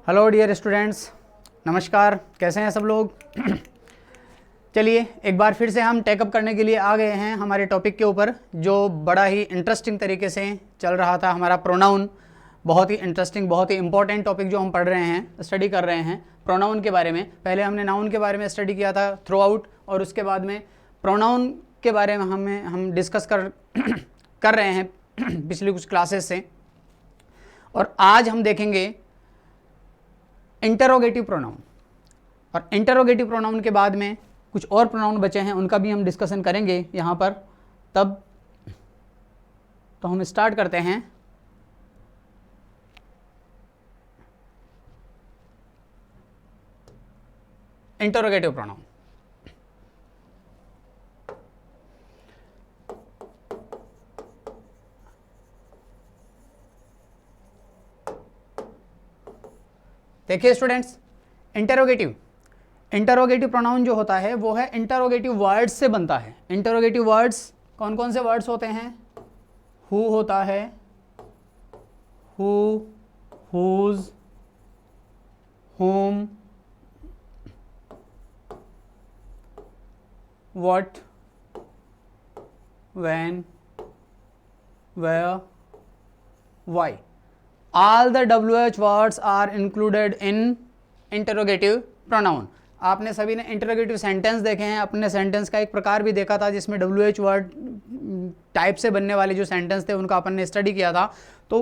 Hello dear students, नमस्कार। कैसे हैं सब लोग? चलिए एक बार फिर से हम टेकअप करने के लिए आ गए हैं हमारे टॉपिक के ऊपर, जो बड़ा ही इंटरेस्टिंग तरीके से चल रहा था। हमारा प्रोनाउन बहुत ही इंटरेस्टिंग, बहुत ही इंपॉर्टेंट टॉपिक जो हम पढ़ रहे हैं, स्टडी कर रहे हैं प्रोनाउन के बारे में। पहले हमने नाउन के बारे में स्टडी किया था थ्रू आउट, और उसके बाद में प्रोनाउन के बारे में हम डिस्कस कर रहे हैं पिछली कुछ क्लासेस से। और आज हम देखेंगे इंटरोगेटिव प्रोनाउन, और इंटरोगेटिव प्रोनाउन के बाद में कुछ और प्रोनाउन बचे हैं, उनका भी हम डिस्कशन करेंगे यहाँ पर। तब तो हम स्टार्ट करते हैं। Interrogative pronoun. देखिए स्टूडेंट्स, इंटरोगेटिव प्रोनाउन जो होता है वो है इंटरोगेटिव वर्ड्स से बनता है। इंटरोगेटिव वर्ड्स कौन कौन से वर्ड्स होते हैं? हु होता है, who, whose, whom, what, when, where, why. All the WH words are included in interrogative pronoun. आपने सभी ने इंटरोगेटिव सेंटेंस देखे हैं। अपने सेंटेंस का एक प्रकार भी देखा था जिसमें WH वर्ड टाइप से बनने वाले जो सेंटेंस थे उनका अपन ने स्टडी किया था। तो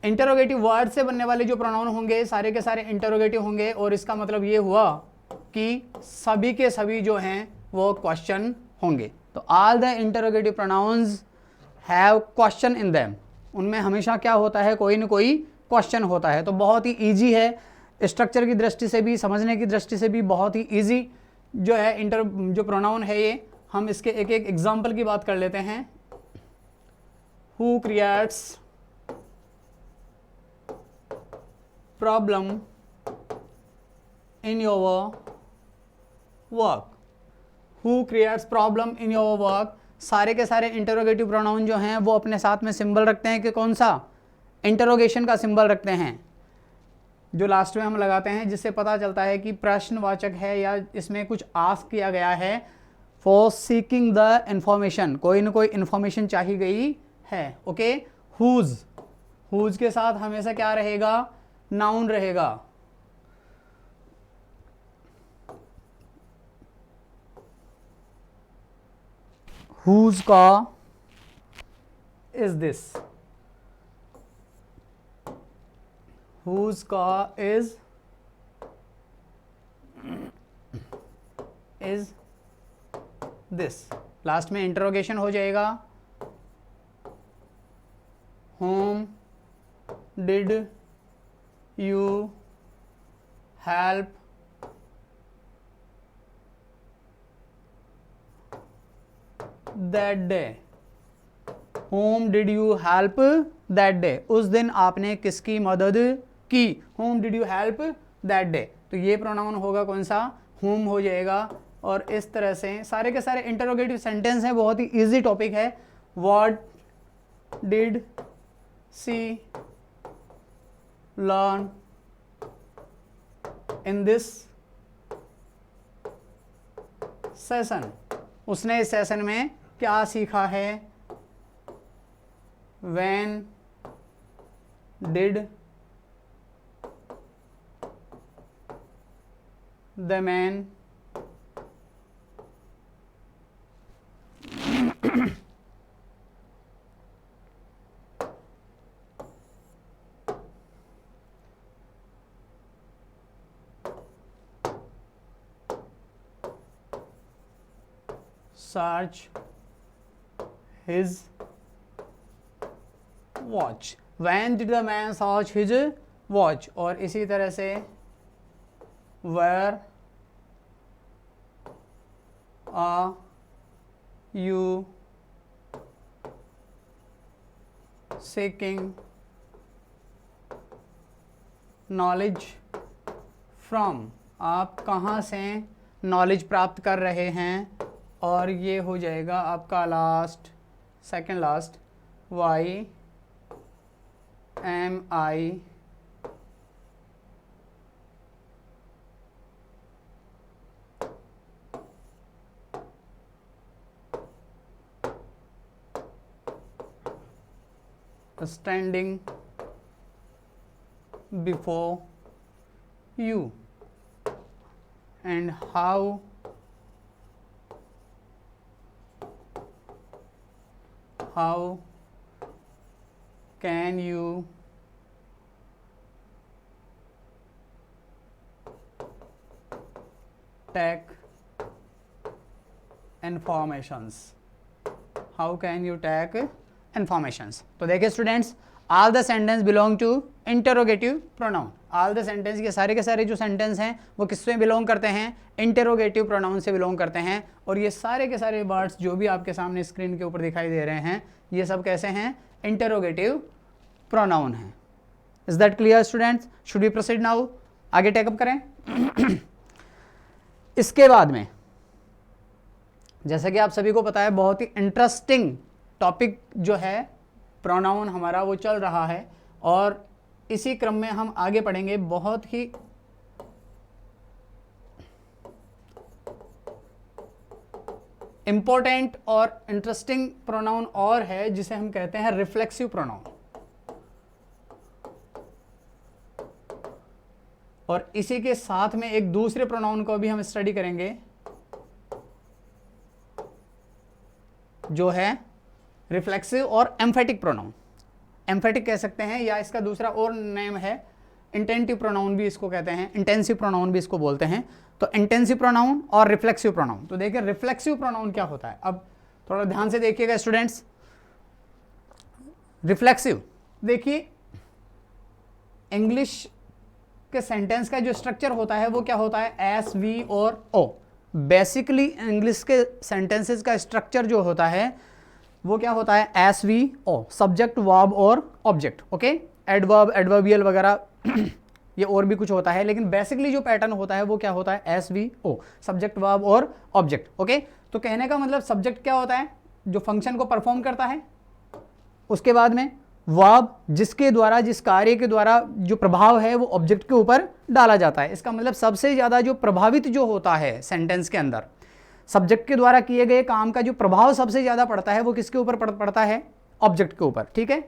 इंटरोगेटिव वर्ड से बनने वाले जो प्रोनाउन होंगे सारे के सारे इंटरोगेटिव होंगे, और इसका मतलब ये हुआ कि सभी के सभी जो हैं वो क्वेश्चन होंगे। तो all the interrogative pronouns have question in them. उनमें हमेशा क्या होता है? कोई ना कोई क्वेश्चन होता है। तो बहुत ही इजी है, स्ट्रक्चर की दृष्टि से भी, समझने की दृष्टि से भी बहुत ही इजी जो है जो प्रोनाउन है ये। हम इसके एक एक एग्जाम्पल की बात कर लेते हैं। Who creates problem in your work. Who creates problem in your work. सारे के सारे इंटरोगेटिव प्रोनाउन जो हैं वो अपने साथ में सिंबल रखते हैं कि कौन सा? इंटरोगेशन का सिंबल रखते हैं, जो लास्ट में हम लगाते हैं, जिससे पता चलता है कि प्रश्नवाचक है या इसमें कुछ आस्क किया गया है। फॉर सीकिंग द इंफॉर्मेशन, कोई ना कोई इंफॉर्मेशन चाहिए गई है। ओके, हुज, हुज के साथ हमेशा क्या रहेगा? नाउन रहेगा। Whose का is this? Whose का is this? लास्ट में इंटरोगेशन हो जाएगा। Whom did you help that day? Whom did you help that day? उस दिन आपने किसकी मदद की? Whom did you help that day? तो ये प्रोनाउन होगा कौन सा? whom हो जाएगा। और इस तरह से सारे के सारे इंटरोगेटिव सेंटेंस हैं, बहुत ही इजी टॉपिक है। What did she learn in this session? उसने इस सेशन में क्या सीखा है? When did the man search his watch? When did the man search his watch? और इसी तरह से where are you seeking knowledge from? आप कहाँ से नॉलेज प्राप्त कर रहे हैं? और ये हो जाएगा आपका last, second last, why am I standing before you, and how can you take informations, how can you take informations। तो देखिए students, all the sentence belong to interrogative pronoun. All the sentence के सारे जो sentence हैं वो किससे belong करते हैं, इंटरोगेटिव प्रोनाउन से बिलोंग करते हैं। और ये सारे के सारे वर्ड्स जो भी आपके सामने स्क्रीन के ऊपर दिखाई दे रहे हैं, ये सब कैसे हैं, इंटरोगेटिव प्रोनाउन हैं। Is that clear students? Should we proceed now, आगे टेकअप करें। इसके बाद में जैसा कि आप सभी को पता है, बहुत ही इंटरेस्टिंग टॉपिक जो है प्रोनाउन हमारा वो चल रहा है, और इसी क्रम में हम आगे पढ़ेंगे। बहुत ही इंपॉर्टेंट और इंटरेस्टिंग प्रोनाउन और है जिसे हम कहते हैं रिफ्लेक्सिव प्रोनाउन। और इसी के साथ में एक दूसरे प्रोनाउन को भी हम स्टडी करेंगे जो है रिफ्लेक्सिव और एम्फेटिक प्रोनाउन। एम्फेटिक कह सकते हैं, या इसका दूसरा और नेम है इंटेंटिव प्रोनाउन भी इसको कहते हैं, इंटेंसिव प्रोनाउन भी इसको बोलते हैं। तो इंटेंसिव प्रोनाउन और रिफ्लेक्सिव प्रोनाउन। तो देखिए रिफ्लेक्सिव प्रोनाउन क्या होता है, अब थोड़ा ध्यान से देखिएगा स्टूडेंट्स। रिफ्लेक्सिव, देखिए इंग्लिश के सेंटेंस का जो स्ट्रक्चर होता है वो क्या होता है, एस, वी और ओ। बेसिकली इंग्लिश के सेंटेंसेस का स्ट्रक्चर जो होता है वो क्या होता है, S, V, O, subject, verb और ऑब्जेक्ट। ओके, एडवर्ब, एडवर्बियल वगैरह ये और भी कुछ होता है, लेकिन बेसिकली जो पैटर्न होता है वो क्या होता है, S, V, O, subject, verb और ऑब्जेक्ट। ओके, तो कहने का मतलब सब्जेक्ट क्या होता है, जो फंक्शन को परफॉर्म करता है। उसके बाद में वर्ब, जिसके द्वारा, जिस कार्य के द्वारा जो प्रभाव है वो ऑब्जेक्ट के ऊपर डाला जाता है। इसका मतलब सबसे ज़्यादा जो प्रभावित जो होता है सेंटेंस के अंदर, सब्जेक्ट के द्वारा किए गए काम का जो प्रभाव सबसे ज़्यादा पड़ता है वो किसके ऊपर पड़ता है, ऑब्जेक्ट के ऊपर। ठीक है,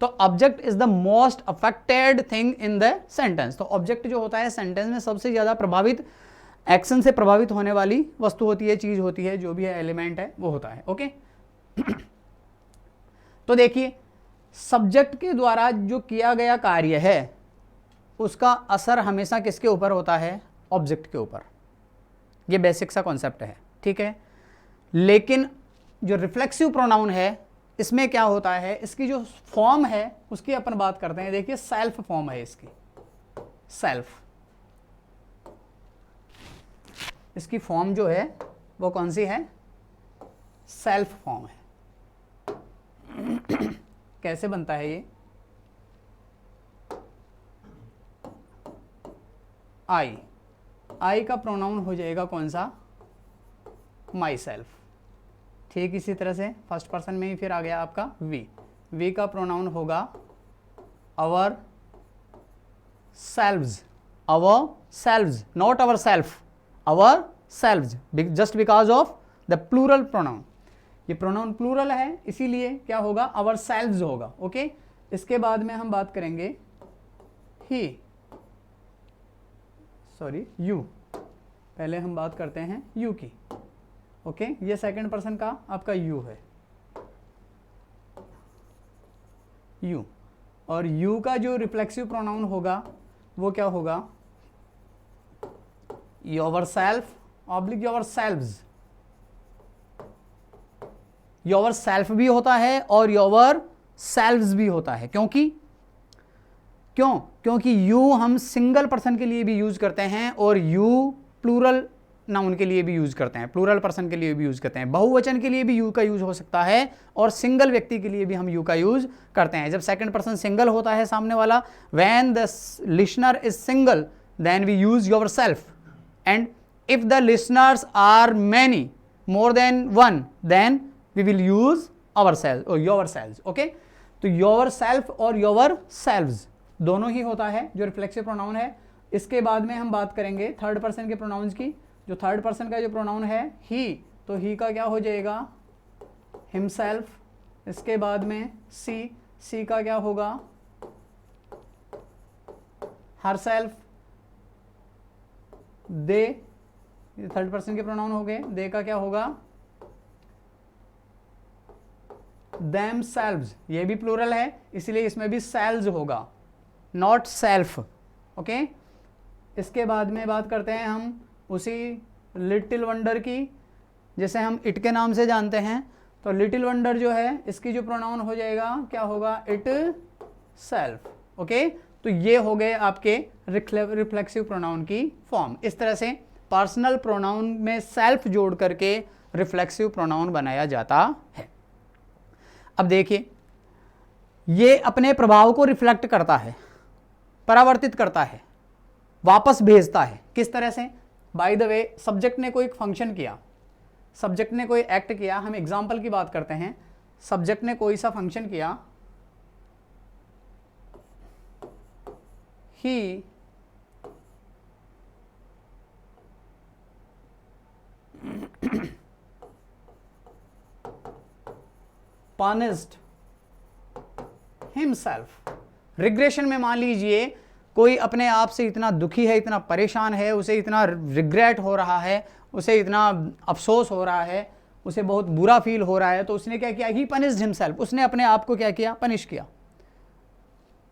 तो object is the most affected thing in the sentence. तो ऑब्जेक्ट जो होता है सेंटेंस में सबसे ज़्यादा प्रभावित, एक्शन से प्रभावित होने वाली वस्तु होती है, चीज़ होती है, जो भी है एलिमेंट है वो होता है। ओके, तो देखिए सब्जेक्ट के द्वारा जो किया गया कार्य है उसका असर हमेशा किसके ऊपर होता है, ऑब्जेक्ट के ऊपर। ये बेसिक सा कॉन्सेप्ट है। ठीक है, लेकिन जो रिफ्लेक्सिव प्रोनाउन है इसमें क्या होता है, इसकी जो फॉर्म है उसकी अपन बात करते हैं। देखिए सेल्फ फॉर्म है इसकी, सेल्फ, इसकी फॉर्म जो है वो कौन सी है, सेल्फ फॉर्म है। कैसे बनता है ये, आई, आई का प्रोनाउन हो जाएगा कौन सा, माई सेल्फ। ठीक इसी तरह से फर्स्ट पर्सन में ही फिर आ गया आपका वी, वी का प्रोनाउन होगा ourselves, ourselves, not ourself, ourselves, just because of the plural pronoun. ये प्रोनाउन प्लूरल है इसीलिए क्या होगा, अवर सेल्व्स होगा। ओके, इसके बाद में हम बात करेंगे ही, सॉरी यू, पहले हम बात करते हैं यू की। ओके, ये सेकंड पर्सन का आपका यू है, यू। और यू का जो रिफ्लेक्सिव प्रोनाउन होगा वो क्या होगा, your self oblique your selves. Your self भी होता है और योर सेल्व्स भी होता है। क्योंकि यू हम सिंगल पर्सन के लिए भी यूज करते हैं और यू प्लूरल नाउन के लिए भी यूज करते हैं, प्लूरल पर्सन के लिए भी यूज करते हैं। बहुवचन के लिए भी यू का यूज हो सकता है और सिंगल व्यक्ति के लिए भी हम यू का यूज करते हैं। जब सेकंड पर्सन सिंगल होता है सामने वाला, when the listener is single then we use yourself, and if the listeners are many, more than one, then we will use our self और योर सेल्व्स। ओके, तो yourself और yourselves दोनों ही होता है जो reflexive pronoun है। इसके बाद में हम बात करेंगे थर्ड पर्सन के प्रोनाउंस की। जो थर्ड पर्सन का जो प्रोनाउन है ही, तो ही का क्या हो जाएगा, हिमसेल्फ। इसके बाद में सी, सी का क्या होगा, हर सेल्फ, दे, थर्ड पर्सन के प्रोनाउन हो गए, दे का क्या होगा, देम सेल्व्स, ये भी प्लूरल है इसलिए इसमें भी सेल्स होगा, नॉट सेल्फ। ओके, इसके बाद में बात करते हैं हम उसी लिटिल वंडर की, जैसे हम इट के नाम से जानते हैं, तो लिटिल वंडर जो है इसकी जो प्रोनाउन हो जाएगा क्या होगा, इट सेल्फ। ओके, तो ये हो गए आपके रिफ्लेक्सिव प्रोनाउन की फॉर्म। इस तरह से पर्सनल प्रोनाउन में सेल्फ जोड़ करके रिफ्लेक्सिव प्रोनाउन बनाया जाता है। अब देखिए, ये अपने प्रभाव को रिफ्लेक्ट करता है, परावर्तित करता है, वापस भेजता है। किस तरह से? बाय द वे, सब्जेक्ट ने कोई फंक्शन किया, सब्जेक्ट ने कोई एक्ट किया, हम एग्जाम्पल की बात करते हैं, सब्जेक्ट ने कोई सा फंक्शन किया, ही punished himself। रिग्रेशन में मान लीजिए कोई अपने आप से इतना दुखी है, इतना परेशान है, उसे इतना रिग्रेट हो रहा है, उसे इतना अफसोस हो रहा है, उसे बहुत बुरा फील हो रहा है, तो उसने क्या किया, ही punished himself, उसने अपने आप को क्या किया, पनिश किया,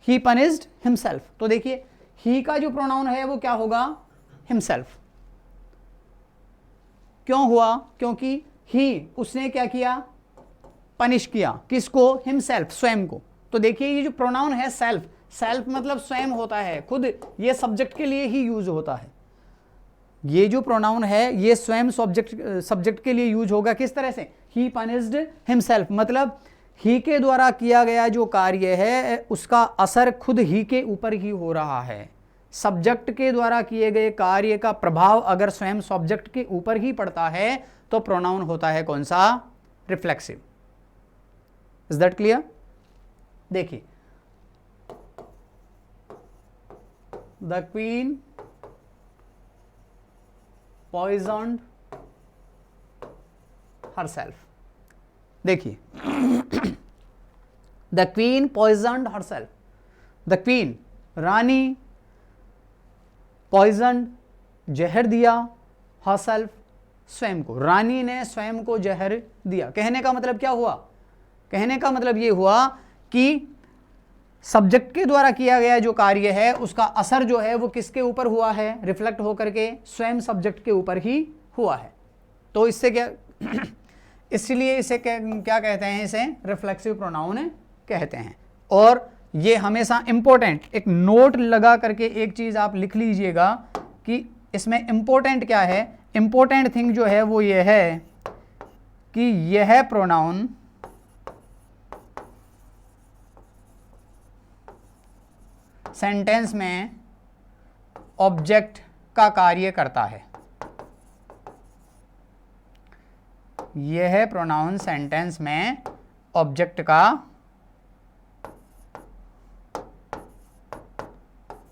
ही punished himself। तो देखिए, ही का जो प्रोनाउन है वो क्या होगा, himself। क्यों हुआ? क्योंकि ही, उसने क्या किया, पनिश किया, किसको, हिमसेल्फ, स्वयं को। तो देखिए, ये जो प्रोनाउन है सेल्फ, सेल्फ मतलब स्वयं होता है, खुद, ये सब्जेक्ट के लिए ही यूज होता है। ये जो प्रोनाउन है ये स्वयं सब्जेक्ट के लिए यूज होगा। किस तरह से? ही पनिश्ड हिमसेल्फ, मतलब ही के द्वारा किया गया जो कार्य है उसका असर खुद ही के ऊपर ही हो रहा है। सब्जेक्ट के द्वारा किए गए कार्य का प्रभाव अगर स्वयं सब्जेक्ट के ऊपर ही पड़ता है तो प्रोनाउन होता है कौन सा, रिफ्लेक्सिव। Is that clear? देखिए, द क्वीन पॉइजन्ड हरसेल्फ। देखिए, the queen poisoned herself, the queen, रानी, पॉइजन्ड, जहर दिया, हरसेल्फ, स्वयं को, रानी ने स्वयं को जहर दिया। कहने का मतलब क्या हुआ? कहने का मतलब ये हुआ कि सब्जेक्ट के द्वारा किया गया जो कार्य है उसका असर जो है वो किसके ऊपर हुआ है, रिफ्लेक्ट होकर के स्वयं सब्जेक्ट के ऊपर ही हुआ है। तो इससे क्या इसलिए इसे क्या कहते हैं, इसे रिफ्लेक्सिव प्रोनाउन कहते हैं। और ये हमेशा इंपॉर्टेंट, एक नोट लगा करके एक चीज आप लिख लीजिएगा कि इसमें इंपॉर्टेंट क्या है। इंपॉर्टेंट थिंग जो है वो ये है कि यह प्रोनाउन सेंटेंस में ऑब्जेक्ट का कार्य करता है। यह प्रोनाउन सेंटेंस में ऑब्जेक्ट का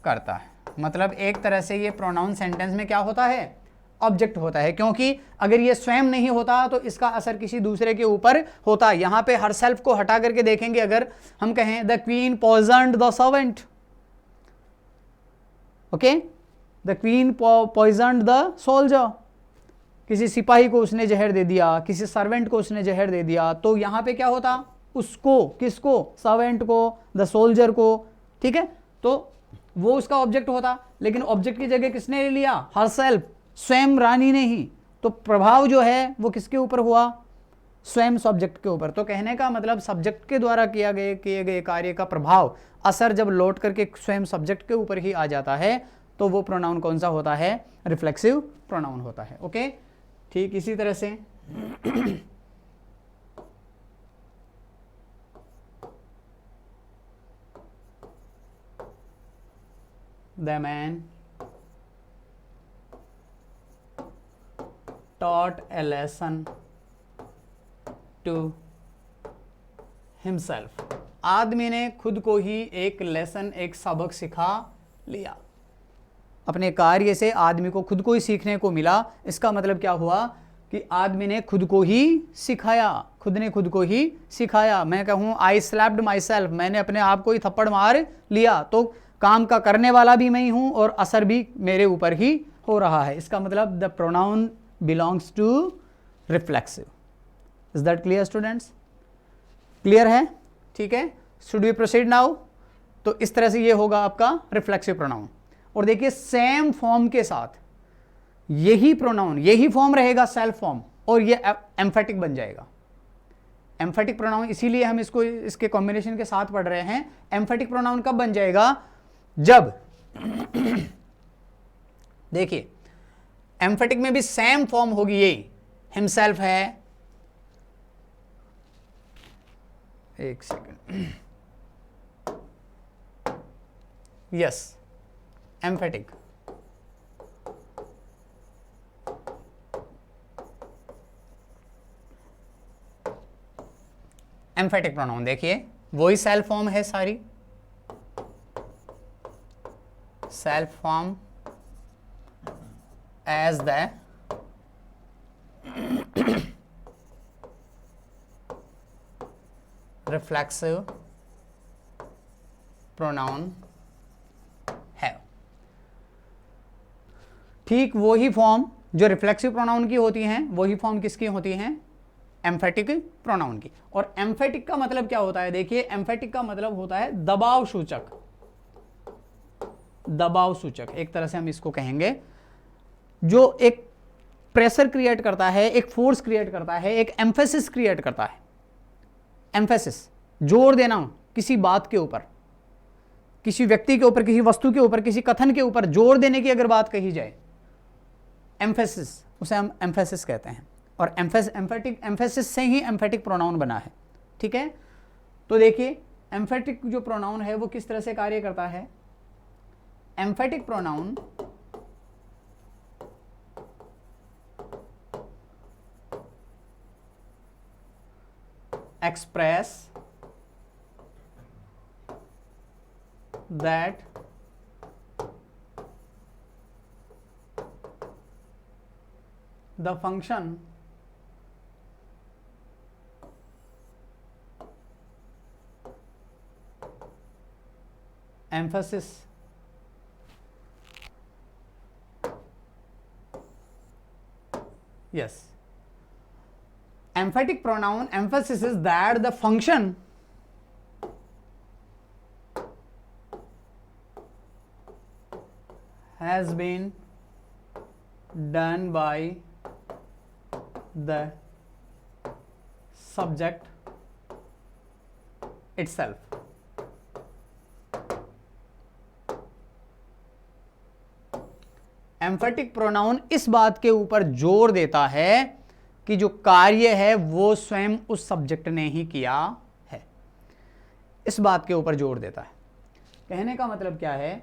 करता है। मतलब एक तरह से ये प्रोनाउन सेंटेंस में क्या होता है, ऑब्जेक्ट होता है, क्योंकि अगर ये स्वयं नहीं होता तो इसका असर किसी दूसरे के ऊपर होता। यहां पे हर सेल्फ को हटा करके देखेंगे, अगर हम कहें the queen poisoned the servant, okay, the queen poisoned the soldier, किसी सिपाही को उसने जहर दे दिया, किसी सर्वेंट को उसने जहर दे दिया, तो यहां पे क्या होता, उसको, किसको, सर्वेंट को, द सोल्जर को, ठीक है, तो वो उसका ऑब्जेक्ट होता। लेकिन ऑब्जेक्ट की जगह किसने ले लिया, हरसेल्फ, स्वयं रानी ने ही। तो प्रभाव जो है वो किसके ऊपर हुआ, स्वयं सब्जेक्ट के ऊपर। तो कहने का मतलब सब्जेक्ट के द्वारा किए गए कार्य का प्रभाव, असर जब लौट करके स्वयं सब्जेक्ट के ऊपर ही आ जाता है तो वो प्रोनाउन कौन सा होता है, रिफ्लेक्सिव प्रोनाउन होता है। ओके, ठीक इसी तरह से the man taught a lesson to himself। आदमी ने खुद को ही एक लेसन, एक सबक सिखा लिया। अपने कार्य से आदमी को खुद को ही सीखने को मिला। इसका मतलब क्या हुआ कि आदमी ने खुद को ही सिखाया, खुद ने खुद को ही सिखाया। मैं कहूँ आई स्लैप्ड माई सेल्फ, मैंने अपने आप को ही थप्पड़ मार लिया, तो काम का करने वाला भी मैं ही हूँ और असर भी मेरे ऊपर ही हो रहा है। इसका मतलब the pronoun belongs to reflexive. Is that clear students? Clear है? ठीक है, शुड वी प्रोसीड नाउ? तो इस तरह से ये होगा आपका रिफ्लेक्सिव प्रोनाउन। और देखिए सेम फॉर्म के साथ यही प्रोनाउन, यही फॉर्म रहेगा सेल्फ फॉर्म, और ये एम्फेटिक बन जाएगा। एम्फेटिक प्रोनाउन इसीलिए हम इसको इसके कॉम्बिनेशन के साथ पढ़ रहे हैं। एम्फेटिक प्रोनाउन कब बन जाएगा? जब देखिए एम्फेटिक में भी सेम फॉर्म होगी, यही हिमसेल्फ है। एक second, yes, emphatic. Emphatic pronoun देखिए वही सेल्फ फॉर्म है सारी, self form as the reflexive pronoun है। ठीक वही फॉर्म जो रिफ्लेक्सिव प्रोनाउन की होती हैं, वही फॉर्म किसकी होती हैं? एम्फेटिक प्रोनाउन की। और एम्फेटिक का मतलब क्या होता है? देखिए एम्फेटिक का मतलब होता है दबाव सूचक, दबाव सूचक एक तरह से हम इसको कहेंगे, जो एक प्रेशर क्रिएट करता है, एक फोर्स क्रिएट करता है, एक एम्फेसिस क्रिएट करता है। एम्फेसिस, जोर देना किसी बात के ऊपर, किसी व्यक्ति के ऊपर, किसी वस्तु के ऊपर, किसी कथन के ऊपर जोर देने की अगर बात कही जाए, एम्फेसिस, उसे हम एम्फेसिस कहते हैं। और एम्फेसिस से ही एम्फेटिक प्रोनाउन बना है। ठीक है, तो देखिए एम्फेटिक जो प्रोनाउन है वो किस तरह से कार्य करता है? Emphatic pronoun express that the function emphasis yes, emphatic pronoun emphasizes that the function has been done by the subject itself. Emphatic pronoun इस बात के ऊपर जोर देता है कि जो कार्य है वो स्वयं उस सब्जेक्ट ने ही किया है, इस बात के ऊपर जोर देता है। कहने का मतलब क्या है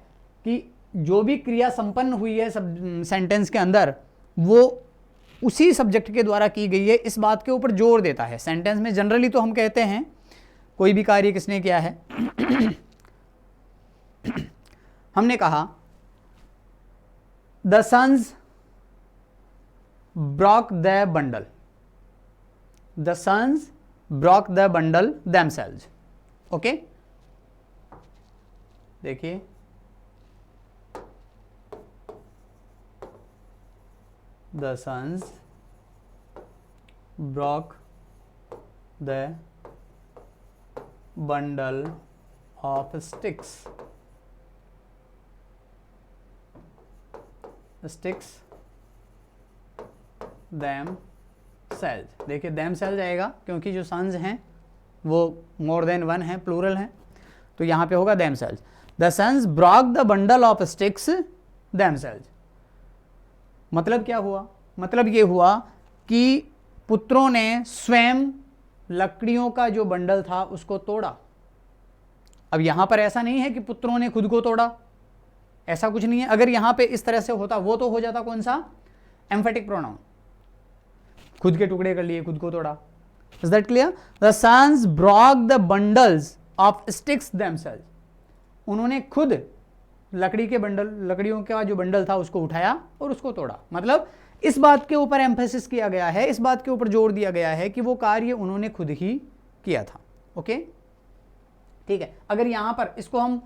कि जो भी क्रिया संपन्न हुई है सेंटेंस के अंदर, वो उसी सब्जेक्ट के द्वारा की गई है, इस बात के ऊपर जोर देता है। सेंटेंस में जनरली तो हम कहते हैं कोई भी कार्य किसने किया है हमने कहा the sons broke the bundle, the sons broke the bundle themselves। Okay, देखिए the sons broke the bundle of sticks themselves। देखिए themselves आएगा क्योंकि जो sons हैं वो more than one है, प्लूरल है, तो यहाँ पे होगा themselves। the sons broke the bundle of sticks themselves। मतलब क्या हुआ? मतलब ये हुआ कि पुत्रों ने स्वयं लकड़ियों का जो बंडल था उसको तोड़ा। अब यहां पर ऐसा नहीं है कि पुत्रों ने खुद को तोड़ा, ऐसा कुछ नहीं है। अगर यहां पे इस तरह से होता वो तो हो जाता कौन सा? एम्फेटिक प्रोनाउन, खुद के टुकड़े कर लिए, खुद को तोड़ा। Is that clear? The sons broke the bundles of sticks themselves। उन्होंने खुद लकड़ी के बंडल, लकड़ियों का जो बंडल था उसको उठाया और उसको तोड़ा। मतलब इस बात के ऊपर एम्फेसिस किया गया है, इस बात के ऊपर जोर दिया गया है कि वो कार्य उन्होंने खुद ही किया था। ओके, ठीक है। अगर यहां पर इसको हम,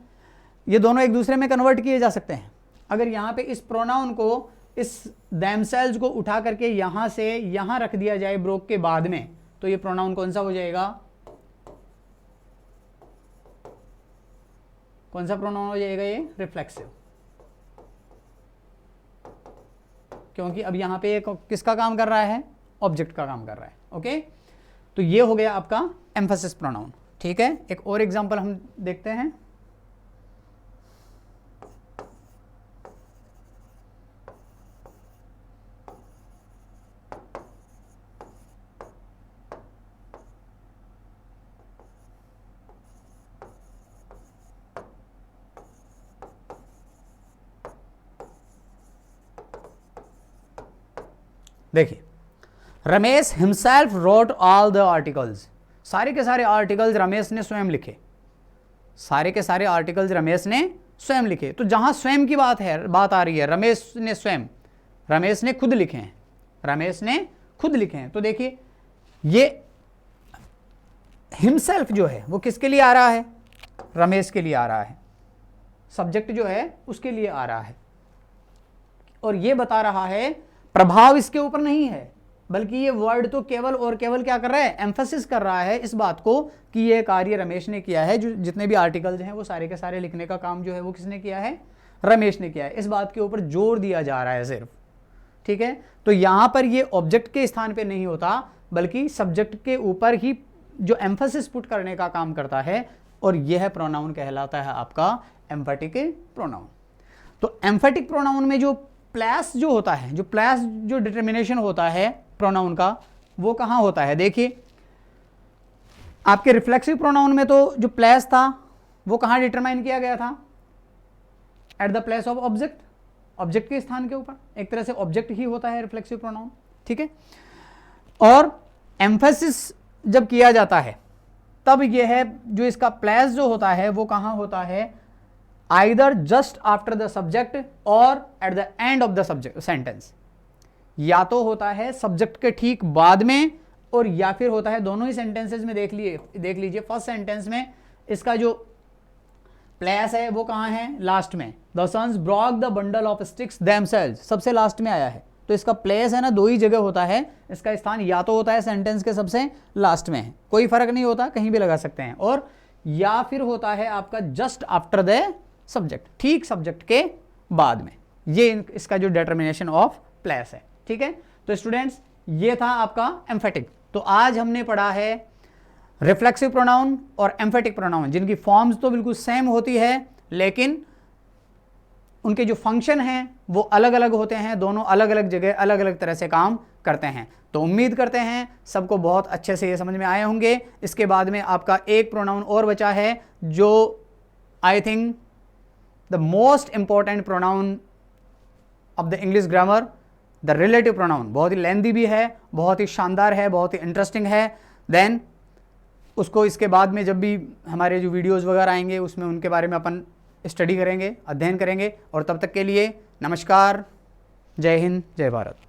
ये दोनों एक दूसरे में कन्वर्ट किए जा सकते हैं। अगर यहां पे इस प्रोनाउन को, इस themselves को उठा करके यहां से यहां रख दिया जाए ब्रोक के बाद में, तो ये प्रोनाउन कौन सा हो जाएगा? कौन सा प्रोनाउन हो जाएगा? ये रिफ्लेक्सिव, क्योंकि अब यहां पे किसका काम कर रहा है? ऑब्जेक्ट का काम कर रहा है। ओके, तो ये हो गया आपका एम्फेसिस प्रोनाउन। ठीक है, एक और एग्जांपल हम देखते हैं। देखिए, Ramesh himself wrote all the articles, सारे के सारे आर्टिकल्स रमेश ने स्वयं लिखे, सारे के सारे आर्टिकल्स रमेश ने स्वयं लिखे। तो जहां स्वयं की बात आ रही है, रमेश ने स्वयं, रमेश ने खुद लिखे हैं, रमेश ने खुद लिखे हैं। तो देखिए, ये हिमसेल्फ जो है वो किसके लिए आ रहा है? रमेश के लिए आ रहा है। सब्जेक्ट जो है उसके लिए आ रहा है, और ये बता रहा है, प्रभाव इसके ऊपर नहीं है, बल्कि ये वर्ड तो केवल और केवल क्या कर रहा है? एम्फेसिस कर रहा है इस बात को कि ये कार्य रमेश ने किया है। जो जितने भी आर्टिकल्स हैं वो सारे के सारे लिखने का काम जो है वो किसने किया है? रमेश ने किया है। इस बात के ऊपर जोर दिया जा रहा है सिर्फ। ठीक है, तो यहां पर ये ऑब्जेक्ट के स्थान पे नहीं होता, बल्कि सब्जेक्ट के ऊपर ही जो एम्फेसिस पुट करने का काम करता है, और यह प्रोनाउन कहलाता है आपका एम्फेटिक प्रोनाउन। तो एम्फेटिक प्रोनाउन में जो प्लेस जो होता है, जो प्लेस जो डिटर्मिनेशन होता है प्रोनाउन का, वो कहां होता है? देखिए, आपके रिफ्लेक्सिव प्रोनाउन में तो जो प्लेस था वो कहां डिटरमाइन किया गया था? At the place of object, object के स्थान के ऊपर। एक तरह से ऑब्जेक्ट ही होता है रिफ्लेक्सिव प्रोनाउन। ठीक है, और एम्फेसिस जब किया जाता है तब यह है, जो इसका प्लेस जो होता है वो कहां होता है? Either just after the subject और at the end of the subject sentence. या तो होता है सब्जेक्ट के ठीक बाद में, और या फिर होता है दोनों ही सेंटेंसेस में। देख लीजिए फर्स्ट सेंटेंस में इसका जो प्लेस है वो कहां है? लास्ट में। The sons broke the bundle of sticks themselves, सबसे लास्ट में आया है। तो इसका प्लेस है ना, दो ही जगह होता है। इसका स्थान या तो होता है सेंटेंस के सबसे लास्ट में है, कोई फर्क नहीं होता, कहीं भी लगा सकते हैं, और या फिर होता है आपका जस्ट आफ्टर द सब्जेक्ट, ठीक सब्जेक्ट के बाद में। ये इसका जो डिटर्मिनेशन ऑफ प्लेस है। ठीक है, तो स्टूडेंट्स, ये था आपका एम्फेटिक। तो आज हमने पढ़ा है रिफ्लेक्सिव प्रोनाउन और एम्फेटिक प्रोनाउन, जिनकी फॉर्म्स तो बिल्कुल सेम होती है, लेकिन उनके जो फंक्शन हैं वो अलग अलग होते हैं। दोनों अलग अलग जगह अलग अलग तरह से काम करते हैं। तो उम्मीद करते हैं सबको बहुत अच्छे से ये समझ में आए होंगे। इसके बाद में आपका एक प्रोनाउन और बचा है, जो I think the most important pronoun of the English grammar, the relative pronoun. बहुत ही लेंदी भी है, बहुत ही शानदार है, बहुत ही इंटरेस्टिंग है। देन उसको इसके बाद में जब भी हमारे जो वीडियोस वगैरह आएंगे उसमें उनके बारे में अपन स्टडी करेंगे, अध्ययन करेंगे। और तब तक के लिए नमस्कार, जय हिंद, जय भारत।